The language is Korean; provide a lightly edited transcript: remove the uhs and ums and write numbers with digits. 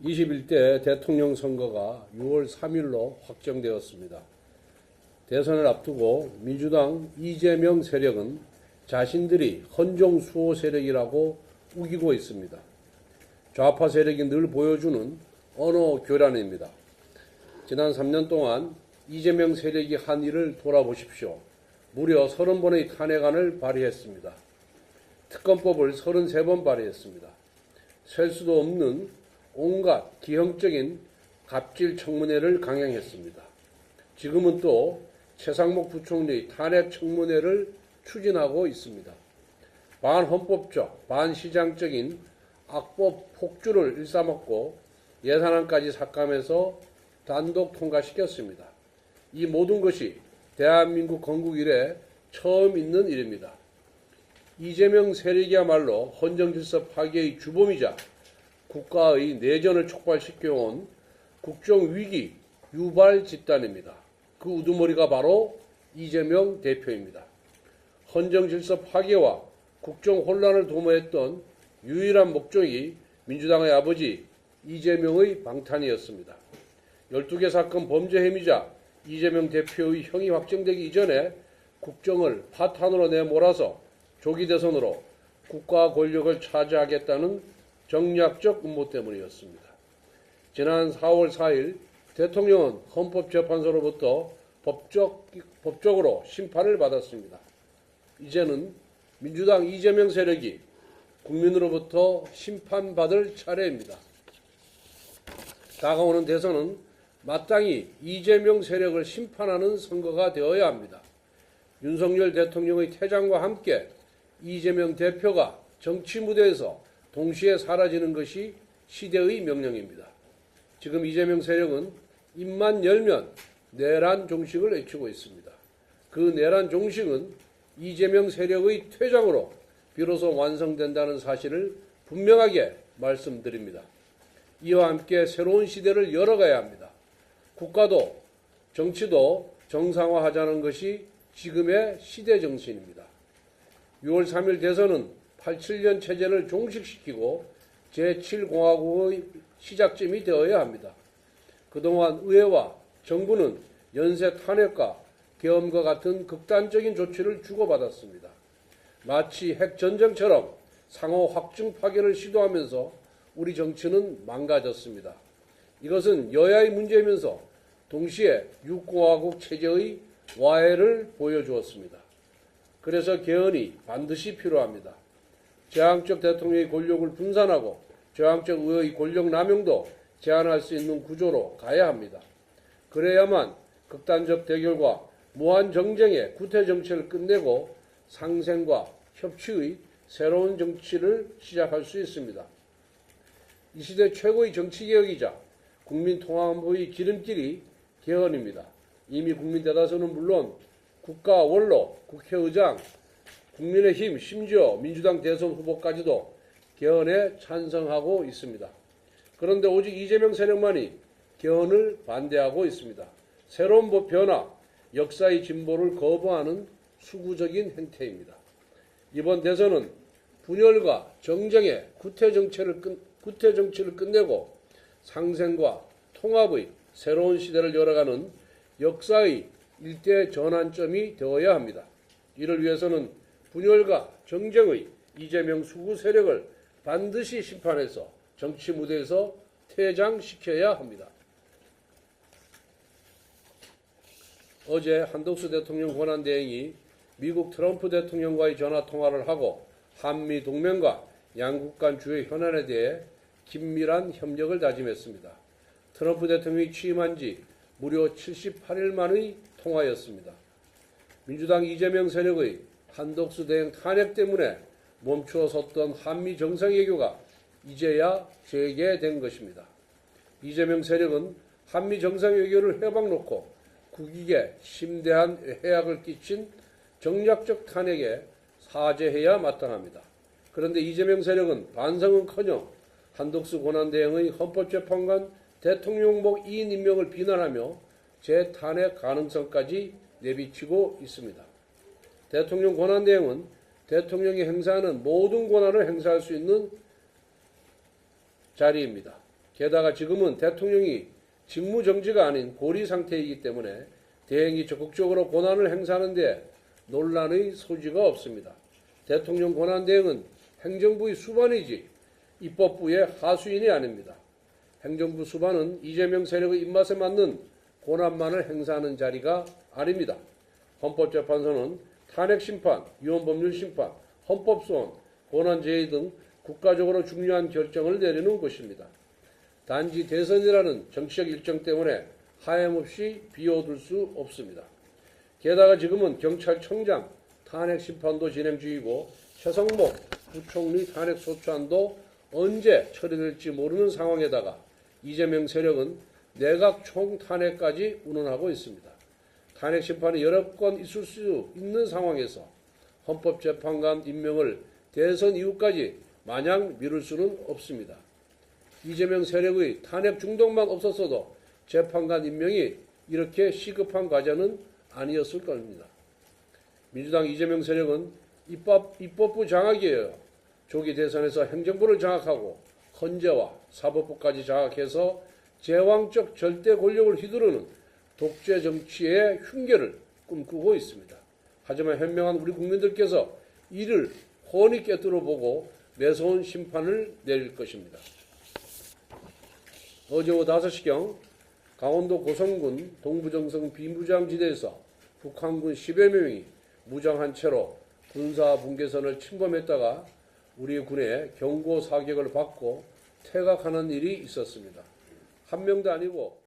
21대 대통령 선거가 6월 3일로 확정되었습니다. 대선을 앞두고 민주당 이재명 세력은 자신들이 헌정 수호 세력이라고 우기고 있습니다. 좌파 세력이 늘 보여주는 언어 교란입니다. 지난 3년 동안 이재명 세력이 한 일을 돌아보십시오. 무려 30번의 탄핵안을 발의했습니다. 특검법을 33번 발의했습니다. 셀 수도 없는 온갖 기형적인 갑질 청문회를 강행했습니다. 지금은 또 최상목 부총리 탄핵 청문회를 추진하고 있습니다. 반헌법적, 반시장적인 악법 폭주를 일삼았고 예산안까지 삭감해서 단독 통과시켰습니다. 이 모든 것이 대한민국 건국 이래 처음 있는 일입니다. 이재명 세력이야말로 헌정질서 파괴의 주범이자 국가의 내전을 촉발시켜온 국정위기 유발 집단입니다. 그 우두머리가 바로 이재명 대표입니다. 헌정질서 파괴와 국정혼란을 도모했던 유일한 목적이 민주당의 아버지 이재명의 방탄이었습니다. 12개 사건 범죄 혐의자 이재명 대표의 형이 확정되기 이전에 국정을 파탄으로 내몰아서 조기 대선으로 국가 권력을 차지하겠다는 정략적 음모 때문이었습니다. 지난 4월 4일 대통령은 헌법재판소로부터 법적으로 심판을 받았습니다. 이제는 민주당 이재명 세력이 국민으로부터 심판받을 차례입니다. 다가오는 대선은 마땅히 이재명 세력을 심판하는 선거가 되어야 합니다. 윤석열 대통령의 퇴장과 함께 이재명 대표가 정치 무대에서 동시에 사라지는 것이 시대의 명령입니다. 지금 이재명 세력은 입만 열면 내란 종식을 외치고 있습니다. 그 내란 종식은 이재명 세력의 퇴장으로 비로소 완성된다는 사실을 분명하게 말씀드립니다. 이와 함께 새로운 시대를 열어가야 합니다. 국가도 정치도 정상화하자는 것이 지금의 시대 정신입니다. 6월 3일 대선은 87년 체제를 종식시키고 제7공화국의 시작점이 되어야 합니다. 그동안 의회와 정부는 연쇄 탄핵과 계엄과 같은 극단적인 조치를 주고받았습니다. 마치 핵전쟁처럼 상호 확증 파괴를 시도하면서 우리 정치는 망가졌습니다. 이것은 여야의 문제이면서 동시에 6공화국 체제의 와해를 보여주었습니다. 그래서 개헌이 반드시 필요합니다. 제왕적 대통령의 권력을 분산하고 제왕적 의회의 권력 남용도 제한할 수 있는 구조로 가야 합니다. 그래야만 극단적 대결과 무한 정쟁의 구태 정치를 끝내고 상생과 협치의 새로운 정치를 시작할 수 있습니다. 이 시대 최고의 정치개혁이자 국민통합의 기름길이 개헌입니다. 이미 국민 대다수는 물론 국가 원로, 국회의장, 국민의힘, 심지어 민주당 대선 후보까지도 개헌에 찬성하고 있습니다. 그런데 오직 이재명 세력만이 개헌을 반대하고 있습니다. 새로운 변화, 역사의 진보를 거부하는 수구적인 행태입니다. 이번 대선은 분열과 정쟁의 구태 정치를 끝내고 상생과 통합의 새로운 시대를 열어가는 역사의 일대 전환점이 되어야 합니다. 이를 위해서는 분열과 정쟁의 이재명 수구 세력을 반드시 심판해서 정치 무대에서 퇴장시켜야 합니다. 어제 한덕수 대통령 권한대행이 미국 트럼프 대통령과의 전화통화를 하고 한미 동맹과 양국 간 주요 현안에 대해 긴밀한 협력을 다짐했습니다. 트럼프 대통령이 취임한 지 무려 78일 만의 통화였습니다. 민주당 이재명 세력의 한덕수 대행 탄핵 때문에 멈추어 섰던 한미 정상외교가 이제야 재개된 것입니다. 이재명 세력은 한미 정상외교를 해박놓고 국익에 심대한 해악을 끼친 정략적 탄핵에 사죄해야 마땅합니다. 그런데 이재명 세력은 반성은커녕 한덕수 권한대행의 헌법재판관 대통령복 2인 임명을 비난하며 재탄핵 가능성까지 내비치고 있습니다. 대통령 권한대행은 대통령이 행사하는 모든 권한을 행사할 수 있는 자리입니다. 게다가 지금은 대통령이 직무정지가 아닌 고리 상태이기 때문에 대행이 적극적으로 권한을 행사하는 데 논란의 소지가 없습니다. 대통령 권한대행은 행정부의 수반이지 입법부의 하수인이 아닙니다. 행정부 수반은 이재명 세력의 입맛에 맞는 권한만을 행사하는 자리가 아닙니다. 헌법재판소는 탄핵심판, 위헌법률심판, 헌법소원, 권한제의 등 국가적으로 중요한 결정을 내리는 곳입니다. 단지 대선이라는 정치적 일정 때문에 하염없이 비워둘 수 없습니다. 게다가 지금은 경찰청장 탄핵심판도 진행 중이고 최성목 부총리 탄핵소추안도 언제 처리될지 모르는 상황에다가 이재명 세력은 내각 총탄핵까지 운운하고 있습니다. 탄핵심판이 여러 건 있을 수 있는 상황에서 헌법재판관 임명을 대선 이후까지 마냥 미룰 수는 없습니다. 이재명 세력의 탄핵 중독만 없었어도 재판관 임명이 이렇게 시급한 과제는 아니었을 겁니다. 민주당 이재명 세력은 입법부 장악이에요. 조기 대선에서 행정부를 장악하고 헌재와 사법부까지 장악해서 제왕적 절대 권력을 휘두르는 독재 정치의 흉계를 꿈꾸고 있습니다. 하지만 현명한 우리 국민들께서 이를 훤히 꿰뚫어보고 매서운 심판을 내릴 것입니다. 어제 오후 5시경 강원도 고성군 동부정성 비무장지대에서 북한군 10여 명이 무장한 채로 군사분계선을 침범했다가 우리 군의 경고 사격을 받고 퇴각하는 일이 있었습니다. 한 명도 아니고